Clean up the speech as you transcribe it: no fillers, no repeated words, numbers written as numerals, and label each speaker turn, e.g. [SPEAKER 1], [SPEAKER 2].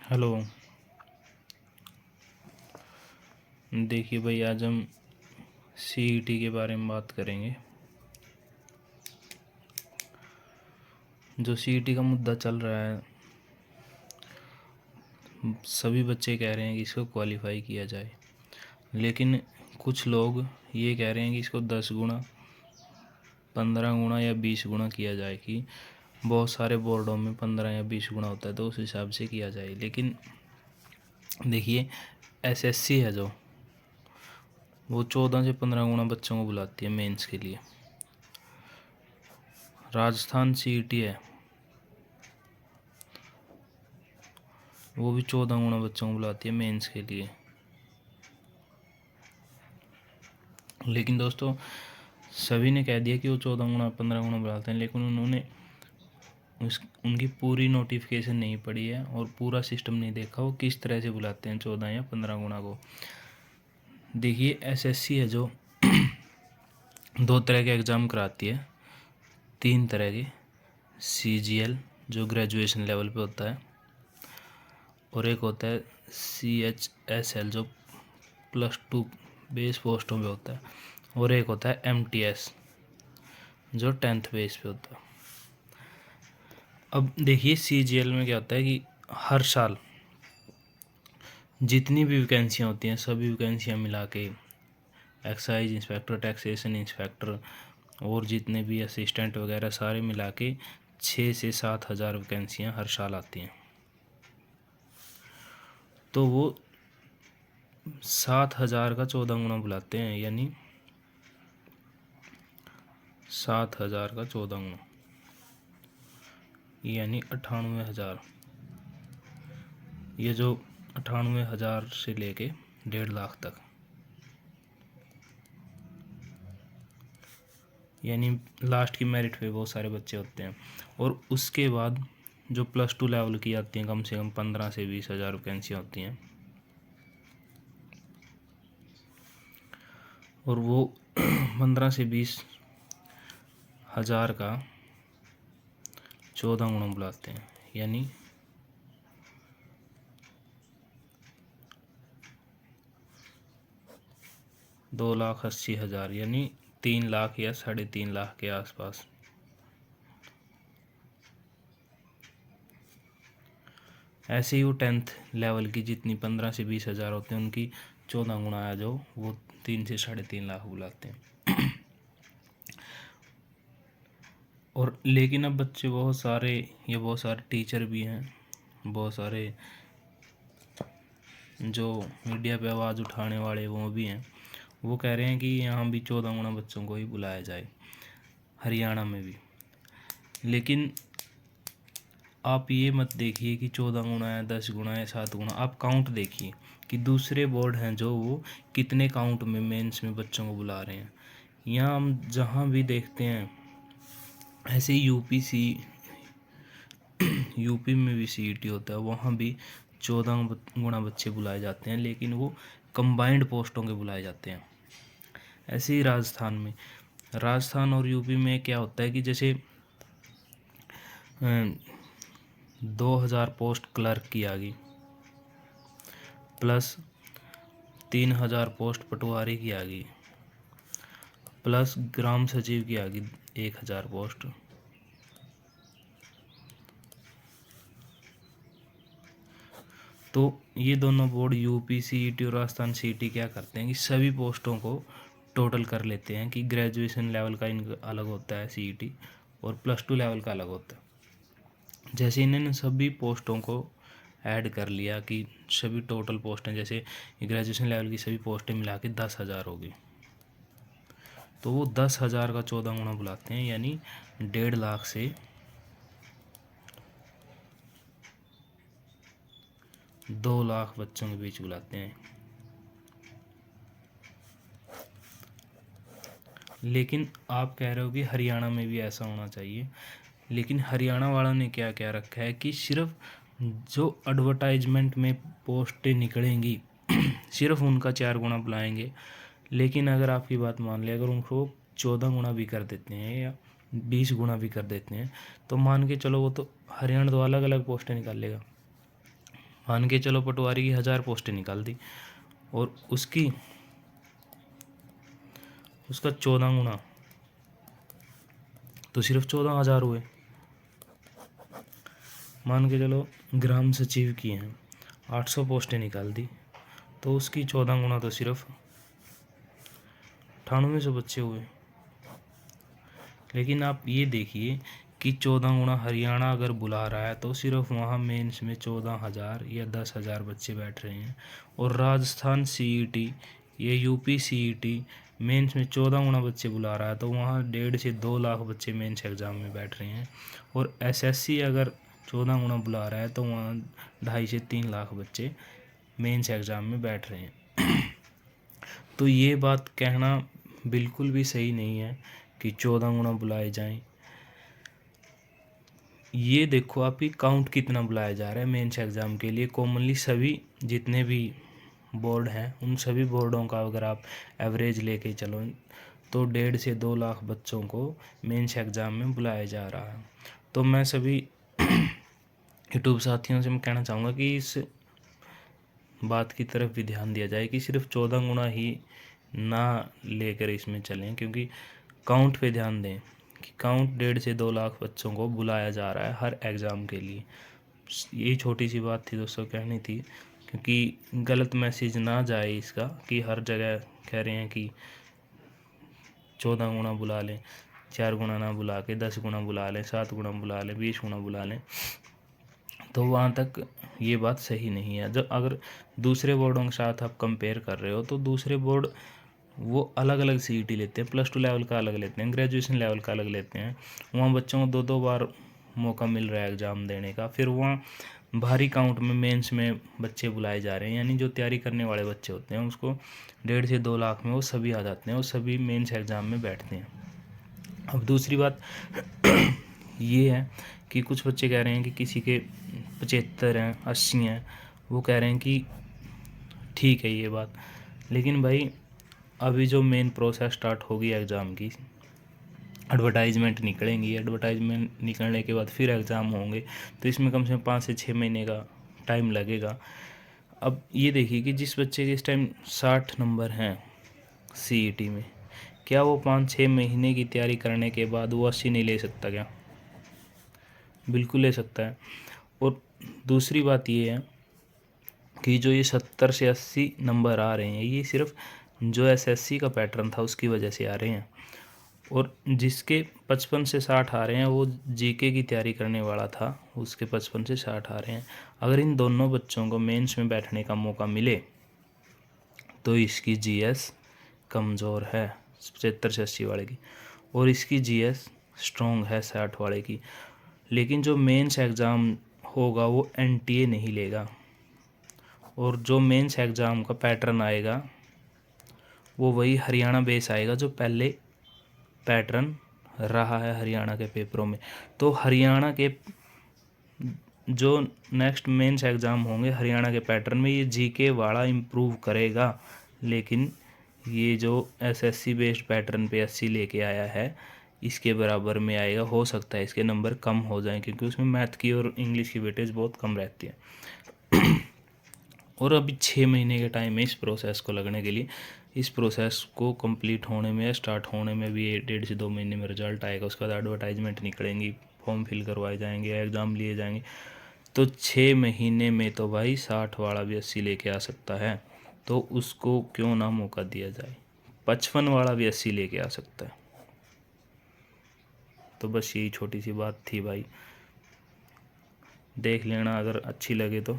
[SPEAKER 1] Hello. देखिए भाई, आज हम सीईटी के बारे में बात करेंगे। जो सीईटी का मुद्दा चल रहा है, सभी बच्चे कह रहे हैं कि इसको क्वालिफाई किया जाए, लेकिन कुछ लोग ये कह रहे हैं कि इसको 10 गुना, 15 गुना या 20 गुना किया जाए। कि बहुत सारे बोर्डों में 15 या 20 गुना होता है, तो उस हिसाब से किया जाए। लेकिन देखिए, एसएससी है जो, वो 14 से 15 गुना बच्चों को बुलाती है मेंस के लिए। राजस्थान सीईटी है, वो भी 14 गुना बच्चों को बुलाती है मेंस के लिए। लेकिन दोस्तों, सभी ने कह दिया कि वो 14 गुना 15 गुना बुलाते हैं, लेकिन उन्होंने उनकी पूरी नोटिफिकेशन नहीं पढ़ी है और पूरा सिस्टम नहीं देखा वो किस तरह से बुलाते हैं 14 या 15 गुना को। देखिए, एसएससी है जो 2 तरह के एग्ज़ाम कराती है, 3 तरह के। सीजीएल जो ग्रेजुएशन लेवल पे होता है, और एक होता है सीएचएसएल जो +2 बेस पोस्टों पे होता है, और एक होता है एमटीएस जो 10th बेस पे होता है। अब देखिए, सीजीएल में क्या होता है कि हर साल जितनी भी वैकेंसियाँ होती हैं, सभी वैकेंसियाँ मिला के एक्साइज इंस्पेक्टर, टैक्सेशन इंस्पेक्टर और जितने भी असिस्टेंट वगैरह सारे मिला के 6 से 7 हज़ार वैकेंसियाँ हर साल आती हैं। तो वो 7 हज़ार का 14 गुना बुलाते हैं, यानी 7 हज़ार का 14 गुना यानी 98 हज़ार। ये जो 98 हज़ार से लेके 1.5 लाख तक, यानी लास्ट की मेरिट पे बहुत सारे बच्चे होते हैं। और उसके बाद जो +2 लेवल की आती हैं, कम से कम 15 से 20 हज़ार वैकेंसियाँ होती हैं, और वो 15 से 20 हज़ार का 14 गुना बुलाते हैं, यानी 2,80,000, यानी 3 लाख या 3.5 लाख के आसपास। ऐसे ही वो 10th लेवल की जितनी 15 से 20 हज़ार होते हैं, उनकी 14 गुना आ जो वो 3 से 3.5 लाख बुलाते हैं। और लेकिन अब बच्चे बहुत सारे टीचर भी हैं, बहुत सारे जो मीडिया पे आवाज़ उठाने वाले वो भी हैं, वो कह रहे हैं कि यहाँ भी 14 गुना बच्चों को ही बुलाया जाए, हरियाणा में भी। लेकिन आप ये मत देखिए कि 14 गुना है, 10 गुना है, 7 गुना। आप काउंट देखिए कि दूसरे बोर्ड हैं जो वो कितने काउंट में मेंस में बच्चों को बुला रहे हैं। यहाँ हम जहाँ भी देखते हैं, ऐसे ही यूपी में भी सीईटी होता है, वहाँ भी 14 गुना बच्चे बुलाए जाते हैं, लेकिन वो कंबाइंड पोस्टों के बुलाए जाते हैं। ऐसे ही राजस्थान और यूपी में क्या होता है कि जैसे 2,000 पोस्ट क्लर्क की आ गई, प्लस 3,000 पोस्ट पटवारी की आ गई, प्लस ग्राम सचिव की आ गई 1,000 पोस्ट। तो ये दोनों बोर्ड यूपी सीईटी और राजस्थान सीईटी क्या करते हैं कि सभी पोस्टों को टोटल कर लेते हैं कि ग्रेजुएशन लेवल का इनका अलग होता है सीईटी, और +2 लेवल का अलग होता है। जैसे इन्होंने सभी पोस्टों को ऐड कर लिया कि सभी टोटल पोस्टें, जैसे ग्रेजुएशन लेवल की सभी पोस्टें मिला के 10,000 होगी, तो वो 10,000 का 14 गुना बुलाते हैं, यानी 1.5 लाख से 2 लाख बच्चों के बीच बुलाते हैं। लेकिन आप कह रहे हो कि हरियाणा में भी ऐसा होना चाहिए, लेकिन हरियाणा वालों ने क्या क्या रखा है कि सिर्फ जो एडवर्टाइजमेंट में पोस्टें निकलेंगी सिर्फ उनका 4 गुना बुलाएंगे। लेकिन अगर आपकी बात मान लें, अगर उनको 14 गुना भी कर देते हैं या 20 गुना भी कर देते हैं, तो मान के चलो वो तो हरियाणा तो अलग अलग पोस्टें निकाल लेगा। मान के चलो पटवारी की 1000 पोस्टें निकाल दी और उसका 14 गुना तो सिर्फ 14,000 हुए। मान के चलो ग्राम सचिव की हैं 800 पोस्टें निकाल दी तो उसकी 14 गुना तो सिर्फ 9800 बच्चे हुए। लेकिन आप ये देखिए कि 14 गुना हरियाणा अगर बुला रहा है तो सिर्फ वहाँ मेंस में 14,000 या 10,000 बच्चे बैठ रहे हैं, और राजस्थान सीईटी या यूपी सीईटी मेंस में 14 गुना बच्चे बुला रहा है तो वहाँ 1.5 से 2 लाख बच्चे मेंस एग्ज़ाम में बैठ रहे हैं, और एसएससी अगर 14 गुना बुला रहा है तो वहाँ 2.5 से 3 लाख बच्चे मेंस एग्ज़ाम में बैठ रहे हैं। तो ये बात कहना बिल्कुल भी सही नहीं है कि 14 गुना बुलाए जाएं। ये देखो आप ही काउंट कितना बुलाया जा रहा है मेंस एग्ज़ाम के लिए। कॉमनली सभी जितने भी बोर्ड हैं उन सभी बोर्डों का अगर आप एवरेज लेके चलो तो 1.5 से 2 लाख बच्चों को मेंस एग्ज़ाम में बुलाया जा रहा है। तो मैं सभी यूट्यूब साथियों से मैं कहना चाहूँगा कि इस बात की तरफ भी ध्यान दिया जाए कि सिर्फ 14 गुना ही ना लेकर इसमें चलें, क्योंकि काउंट पे ध्यान दें कि काउंट 1.5 से 2 लाख बच्चों को बुलाया जा रहा है हर एग्ज़ाम के लिए। यही छोटी सी बात थी दोस्तों, कहनी थी, क्योंकि गलत मैसेज ना जाए इसका कि हर जगह कह रहे हैं कि 14 गुना बुला लें, 4 गुना ना बुला के 10 गुना बुला लें, 7 गुना बुला लें, 20 गुना बुला लें। तो वहाँ तक ये बात सही नहीं है। जब अगर दूसरे बोर्डों के साथ आप कंपेयर कर रहे हो तो दूसरे बोर्ड वो अलग अलग सीईटी लेते हैं, +2 लेवल का अलग लेते हैं, ग्रेजुएशन लेवल का अलग लेते हैं। वहाँ बच्चों को 2-2 बार मौका मिल रहा है एग्ज़ाम देने का। फिर वहाँ भारी काउंट में मेंस में बच्चे बुलाए जा रहे हैं, यानी जो तैयारी करने वाले बच्चे होते हैं उसको 1.5 से 2 लाख में वो सभी आ जाते हैं और सभी मेंस एग्ज़ाम में बैठते हैं। अब दूसरी बात ये है कि कुछ बच्चे कह रहे हैं कि किसी के 75 हैं, 80 हैं, वो कह रहे हैं कि ठीक है ये बात, लेकिन भाई अभी जो मेन प्रोसेस स्टार्ट होगी एग्ज़ाम की, एडवर्टाइजमेंट निकलेंगी, एडवर्टाइजमेंट निकलने के बाद फिर एग्ज़ाम होंगे, तो इसमें कम से कम 5 से 6 महीने का टाइम लगेगा। अब ये देखिए कि जिस बच्चे के इस टाइम 60 नंबर हैं सीईटी में, क्या वो 5-6 महीने की तैयारी करने के बाद वो 80 नहीं ले सकता क्या? बिल्कुल ले सकता है। और दूसरी बात ये है कि जो ये 70 से 80 नंबर आ रहे हैं ये सिर्फ जो एसएससी का पैटर्न था उसकी वजह से आ रहे हैं, और जिसके 55 से 60 आ रहे हैं वो जीके की तैयारी करने वाला था, उसके 55 से 60 आ रहे हैं। अगर इन दोनों बच्चों को मेंस में बैठने का मौका मिले तो इसकी जीएस कमज़ोर है 75 से 80 वाले की, और इसकी जीएस स्ट्रॉन्ग है 60 वाले की। लेकिन जो मेंस एग्ज़ाम होगा वो एनटीए नहीं लेगा, और जो मेंस एग्ज़ाम का पैटर्न आएगा वो वही हरियाणा बेस आएगा जो पहले पैटर्न रहा है हरियाणा के पेपरों में। तो हरियाणा के जो नेक्स्ट मेंस एग्ज़ाम होंगे हरियाणा के पैटर्न में ये जीके वाला इम्प्रूव करेगा, लेकिन ये जो एसएससी बेस्ड पैटर्न पे 80 लेके आया है इसके बराबर में आएगा। हो सकता है इसके नंबर कम हो जाएं क्योंकि उसमें मैथ की और इंग्लिश की वेटेज बहुत कम रहती है। और अभी 6 महीने का टाइम है इस प्रोसेस को लगने के लिए। इस प्रोसेस को कंप्लीट होने में, स्टार्ट होने में भी 1.5 से 2 महीने में रिजल्ट आएगा। उसके बाद एडवर्टाइजमेंट निकलेंगी, फॉर्म फिल करवाए जाएंगे, एग्ज़ाम लिए जाएंगे। तो 6 महीने में तो भाई 60 वाला भी 80 लेके आ सकता है, तो उसको क्यों ना मौका दिया जाए। 55 वाला भी 80 लेके आ सकता है। तो बस यही छोटी सी बात थी भाई, देख लेना, अगर अच्छी लगे तो।